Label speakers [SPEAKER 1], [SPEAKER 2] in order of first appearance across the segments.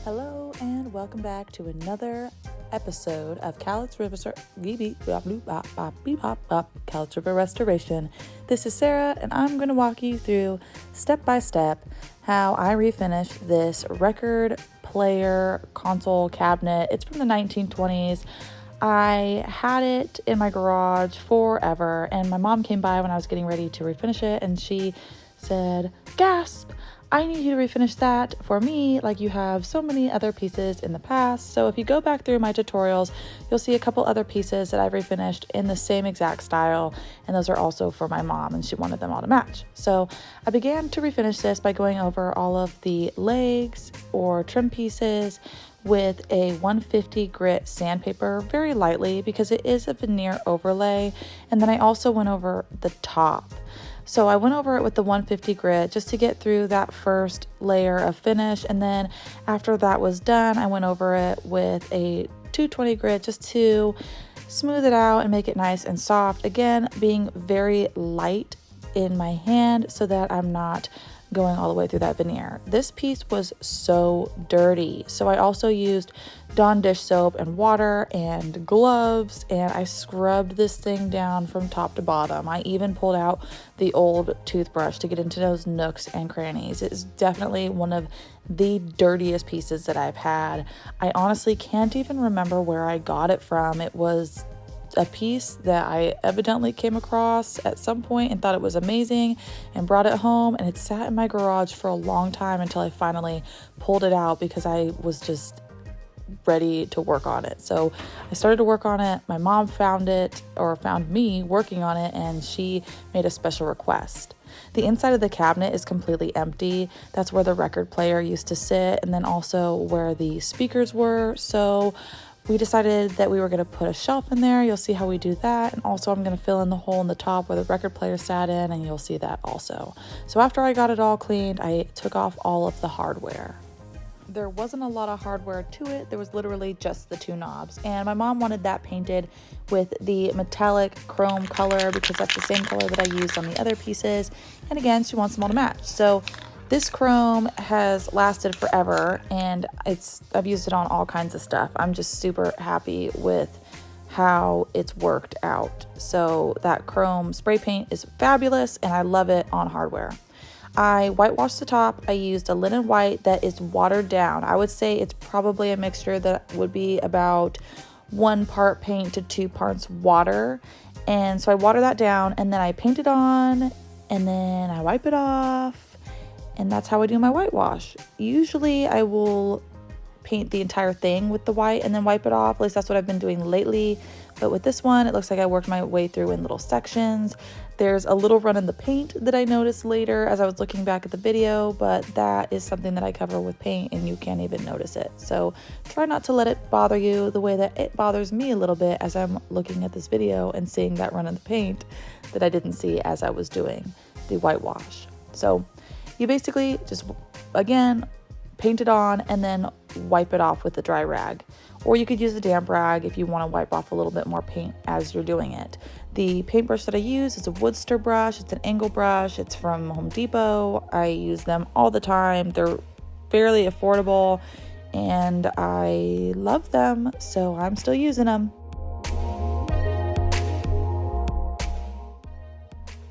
[SPEAKER 1] Hello and welcome back to another episode of Cowlitz River Restoration. This is Sarah and I'm going to walk you through step by step how I refinished this record player console cabinet. It's from the 1920s. I had it in my garage forever and my mom came by when I was getting ready to refinish it and she said, "Gasp! I need you to refinish that for me like you have so many other pieces in the past." So if you go back through my tutorials, you'll see a couple other pieces that I've refinished in the same exact style, and those are also for my mom and she wanted them all to match. So I began to refinish this by going over all of the legs or trim pieces with a 150 grit sandpaper very lightly because it is a veneer overlay, and then I also went over the top. So I went over it with the 150 grit just to get through that first layer of finish, and then after that was done, I went over it with a 220 grit just to smooth it out and make it nice and soft. Again, being very light in my hand so that I'm not going all the way through that veneer. This piece was so dirty, so I also used Dawn dish soap and water and gloves, and I scrubbed this thing down from top to bottom. I even pulled out the old toothbrush to get into those nooks and crannies. It's definitely one of the dirtiest pieces that I've had. I honestly can't even remember where I got it from. It was a piece that I evidently came across at some point and thought it was amazing and brought it home, and it sat in my garage for a long time until I finally pulled it out because I was just ready to work on it. So I started to work on it. My mom found it, or found me working on it, and she made a special request. The inside of the cabinet is completely empty. That's where the record player used to sit, and then also where the speakers were. So we decided that we were going to put a shelf in there. You'll see how we do that. And also I'm going to fill in the hole in the top where the record player sat in, and you'll see that also. So after I got it all cleaned, I took off all of the hardware. There wasn't a lot of hardware to it. There was literally just the two knobs. And my mom wanted that painted with the metallic chrome color because that's the same color that I used on the other pieces. And again, she wants them all to match. So this chrome has lasted forever, and I've used it on all kinds of stuff. I'm just super happy with how it's worked out. So that chrome spray paint is fabulous, and I love it on hardware. I whitewashed the top. I used a linen white that is watered down. I would say it's probably a mixture that would be about 1 part paint to 2 parts water. And so I water that down, and then I paint it on, and then I wipe it off. And that's how I do my whitewash. Usually I will paint the entire thing with the white and then wipe it off. At least that's what I've been doing lately. But with this one, it looks like I worked my way through in little sections. There's a little run in the paint that I noticed later as I was looking back at the video, but that is something that I cover with paint and you can't even notice it. So try not to let it bother you the way that it bothers me a little bit as I'm looking at this video and seeing that run in the paint that I didn't see as I was doing the whitewash. So you basically just, again, paint it on and then wipe it off with the dry rag. Or you could use a damp rag if you want to wipe off a little bit more paint as you're doing it. The paintbrush that I use is a Woodster brush. It's an angle brush. It's from Home Depot. I use them all the time. They're fairly affordable and I love them, so I'm still using them.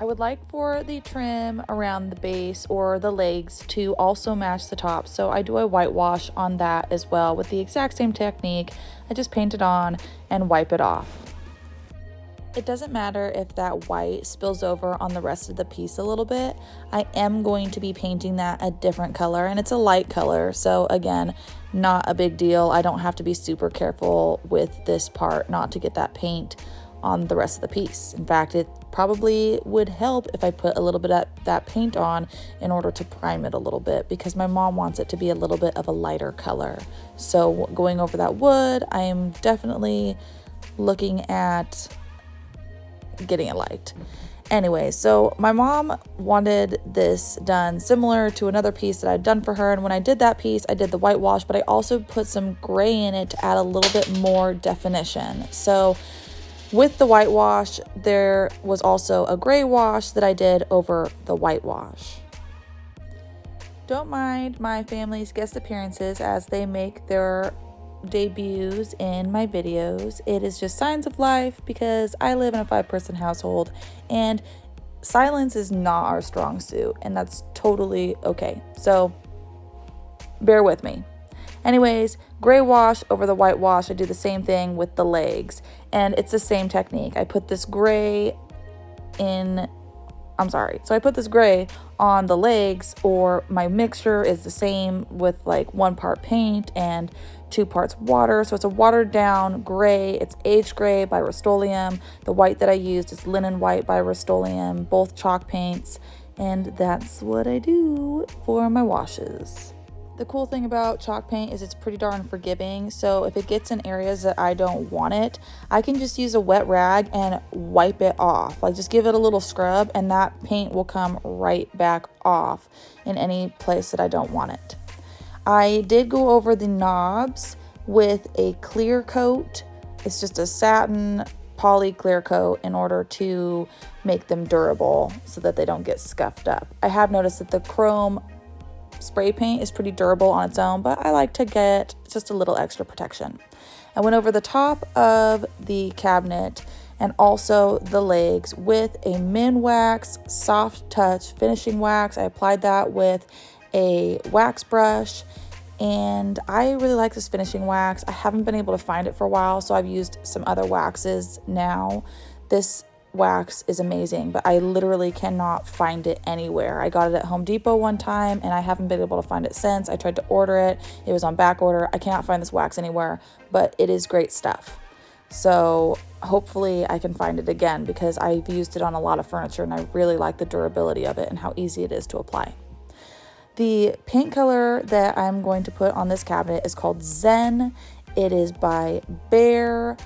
[SPEAKER 1] I would like for the trim around the base or the legs to also match the top, so I do a whitewash on that as well with the exact same technique. I just paint it on and wipe it off. It doesn't matter if that white spills over on the rest of the piece a little bit. I am going to be painting that a different color, and it's a light color, so again, not a big deal. I don't have to be super careful with this part not to get that paint on the rest of the piece. In fact, it probably would help if I put a little bit of that paint on in order to prime it a little bit, because my mom wants it to be a little bit of a lighter color. So going over that wood, I am definitely looking at getting it light. Anyway, so my mom wanted this done similar to another piece that I'd done for her, and when I did that piece, I did the whitewash, but I also put some gray in it to add a little bit more definition. So with the whitewash, there was also a gray wash that I did over the whitewash. Don't mind my family's guest appearances as they make their debuts in my videos. It is just signs of life because I live in a 5-person household and silence is not our strong suit, and that's totally okay. So bear with me. Anyways, gray wash over the white wash. I do the same thing with the legs, and it's the same technique. I put this gray I put this gray on the legs, or my mixture is the same with like 1 part paint and 2 parts water. So it's a watered down gray. It's aged gray by Rust-Oleum. The white that I used is linen white by Rust-Oleum, both chalk paints. And that's what I do for my washes. The cool thing about chalk paint is it's pretty darn forgiving. So if it gets in areas that I don't want it, I can just use a wet rag and wipe it off. Like just give it a little scrub and that paint will come right back off in any place that I don't want it. I did go over the knobs with a clear coat. It's just a satin poly clear coat in order to make them durable so that they don't get scuffed up. I have noticed that the chrome spray paint is pretty durable on its own, but I like to get just a little extra protection. I went over the top of the cabinet and also the legs with a Minwax soft touch finishing wax. I applied that with a wax brush, and I really like this finishing wax. I haven't been able to find it for a while, so I've used some other waxes now. This wax is amazing, but I literally cannot find it anywhere. I got it at Home Depot one time and I haven't been able to find it since. I tried to order it. It was on back order. I cannot find this wax anywhere, but it is great stuff. So hopefully I can find it again because I've used it on a lot of furniture and I really like the durability of it and how easy it is to apply. The paint color that I'm going to put on this cabinet is called Zen. It is by Behr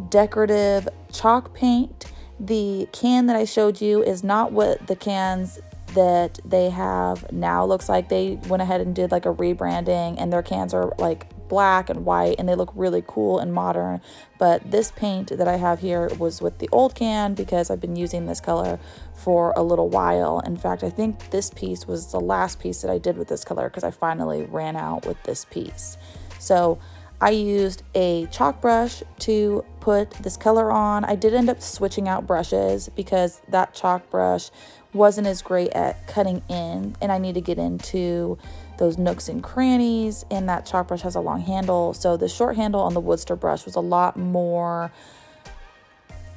[SPEAKER 1] Decorative Chalk Paint. The can that I showed you is not what the cans that they have now looks like. They went ahead and did like a rebranding, and their cans are like black and white and they look really cool and modern. But this paint that I have here was with the old can because I've been using this color for a little while. In fact, I think this piece was the last piece that I did with this color because I finally ran out with this piece. So I used a chalk brush to put this color on. I did end up switching out brushes because that chalk brush wasn't as great at cutting in, and I need to get into those nooks and crannies, and that chalk brush has a long handle. So the short handle on the Woodster brush was a lot more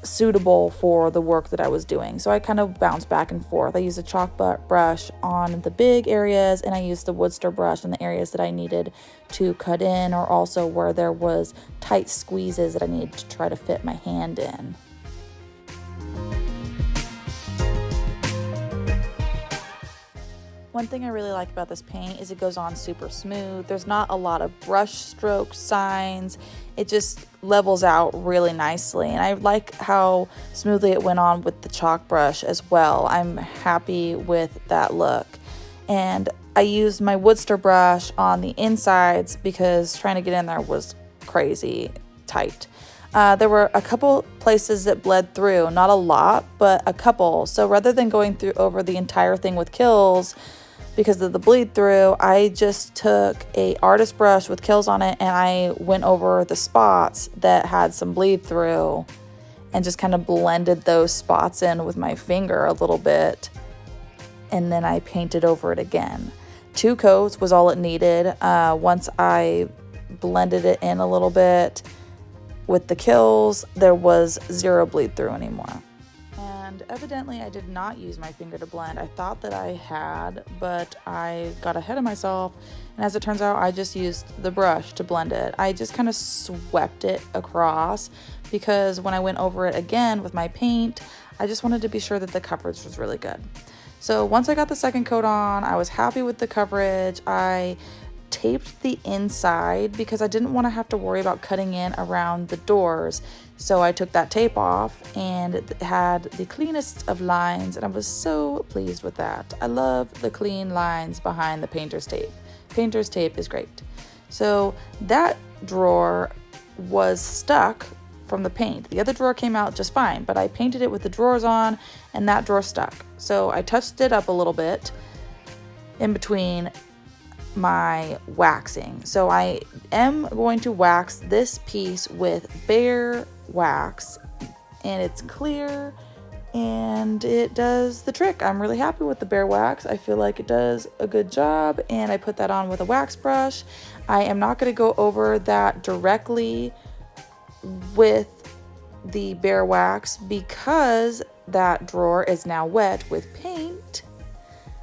[SPEAKER 1] suitable for the work that I was doing. So I kind of bounced back and forth. I used a chalk brush on the big areas and I used the Woodster brush in the areas that I needed to cut in, or also where there was tight squeezes that I needed to try to fit my hand in. One thing I really like about this paint is it goes on super smooth. There's not a lot of brush stroke signs. It just levels out really nicely. And I like how smoothly it went on with the chalk brush as well. I'm happy with that look. And I used my Woodster brush on the insides because trying to get in there was crazy tight. There were a couple places that bled through, not a lot, but a couple. So rather than going through over the entire thing with Kills, because of the bleed through, I just took a artist brush with Kills on it and I went over the spots that had some bleed through and just kind of blended those spots in with my finger a little bit, and then I painted over it again. 2 coats was all it needed. Once I blended it in a little bit with the Kills, there was 0 bleed through anymore. And evidently I did not use my finger to blend. I thought that I had, but I got ahead of myself. And as it turns out, I just used the brush to blend it. I just kind of swept it across because when I went over it again with my paint, I just wanted to be sure that the coverage was really good. So once I got the second coat on, I was happy with the coverage. I taped the inside because I didn't want to have to worry about cutting in around the doors. So I took that tape off and it had the cleanest of lines, and I was so pleased with that. I love the clean lines behind the painter's tape. Painter's tape is great. So that drawer was stuck from the paint. The other drawer came out just fine, but I painted it with the drawers on and that drawer stuck. So I touched it up a little bit in between my waxing. So I am going to wax this piece with Behr wax, and it's clear and it does the trick. I'm really happy with the Behr wax. I feel like it does a good job, and I put that on with a wax brush. I am not going to go over that directly with the Behr wax because that drawer is now wet with paint.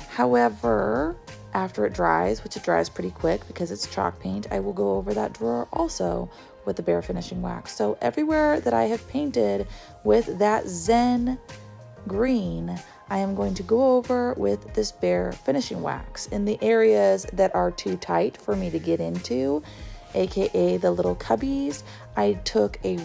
[SPEAKER 1] However, after it dries, which it dries pretty quick because it's chalk paint, I will go over that drawer also with the Behr finishing wax. So everywhere that I have painted with that Zen green, I am going to go over with this Behr finishing wax. In the areas that are too tight for me to get into, aka the little cubbies, I took a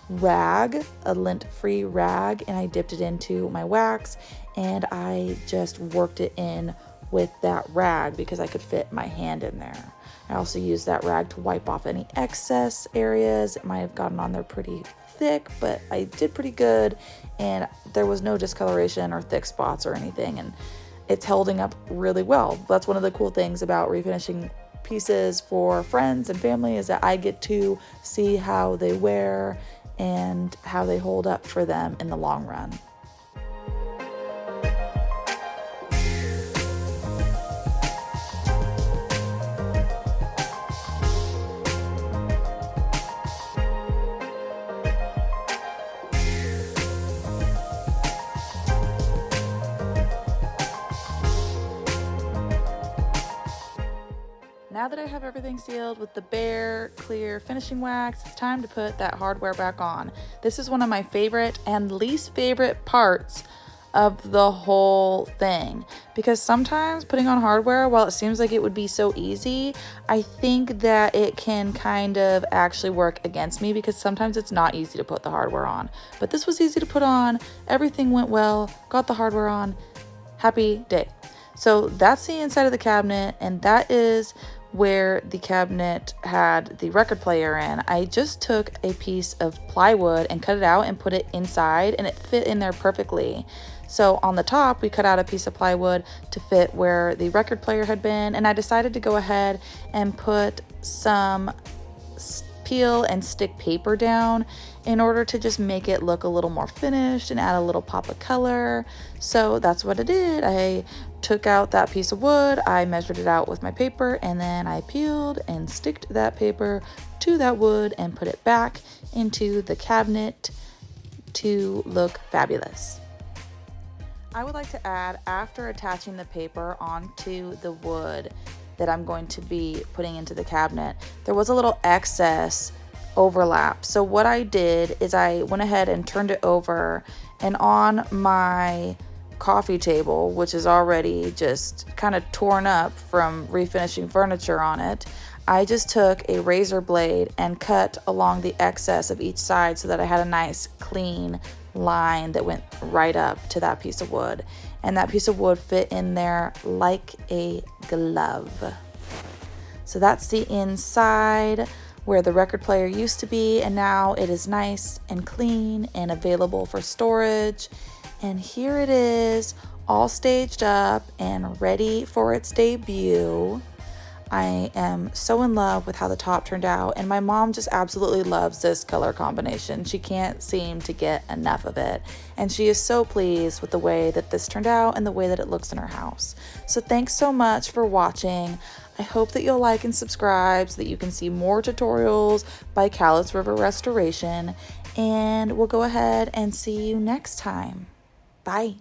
[SPEAKER 1] rag, a lint-free rag, and I dipped it into my wax, and I just worked it in with that rag because I could fit my hand in there. I also used that rag to wipe off any excess areas. It might have gotten on there pretty thick, but I did pretty good, and there was no discoloration or thick spots or anything, and it's holding up really well. That's one of the cool things about refinishing pieces for friends and family, is that I get to see how they wear and how they hold up for them in the long run. Now that I have everything sealed with the Behr clear finishing wax, it's time to put that hardware back on. This is one of my favorite and least favorite parts of the whole thing, because sometimes putting on hardware, while it seems like it would be so easy, I think that it can kind of actually work against me, because sometimes it's not easy to put the hardware on. But this was easy to put on, everything went well, got the hardware on, happy day. So that's the inside of the cabinet, and that is where the cabinet had the record player in. I just took a piece of plywood and cut it out and put it inside, and it fit in there perfectly. So on the top, we cut out a piece of plywood to fit where the record player had been, and I decided to go ahead and put some peel and stick paper down in order to just make it look a little more finished and add a little pop of color. So that's what I did. I took out that piece of wood, I measured it out with my paper, and then I peeled and sticked that paper to that wood and put it back into the cabinet to look fabulous. I would like to add, after attaching the paper onto the wood that I'm going to be putting into the cabinet, there was a little excess overlap. So what I did is I went ahead and turned it over, and on my coffee table, which is already just kind of torn up from refinishing furniture on it, I just took a razor blade and cut along the excess of each side so that I had a nice clean line that went right up to that piece of wood, and that piece of wood fit in there like a glove. So that's the inside where the record player used to be, and now it is nice and clean and available for storage. And here it is, all staged up and ready for its debut. I am so in love with how the top turned out, and my mom just absolutely loves this color combination. She can't seem to get enough of it, and she is so pleased with the way that this turned out and the way that it looks in her house. So thanks so much for watching. I hope that you'll like and subscribe so that you can see more tutorials by Cowlitz River Restoration, and we'll go ahead and see you next time. Bye.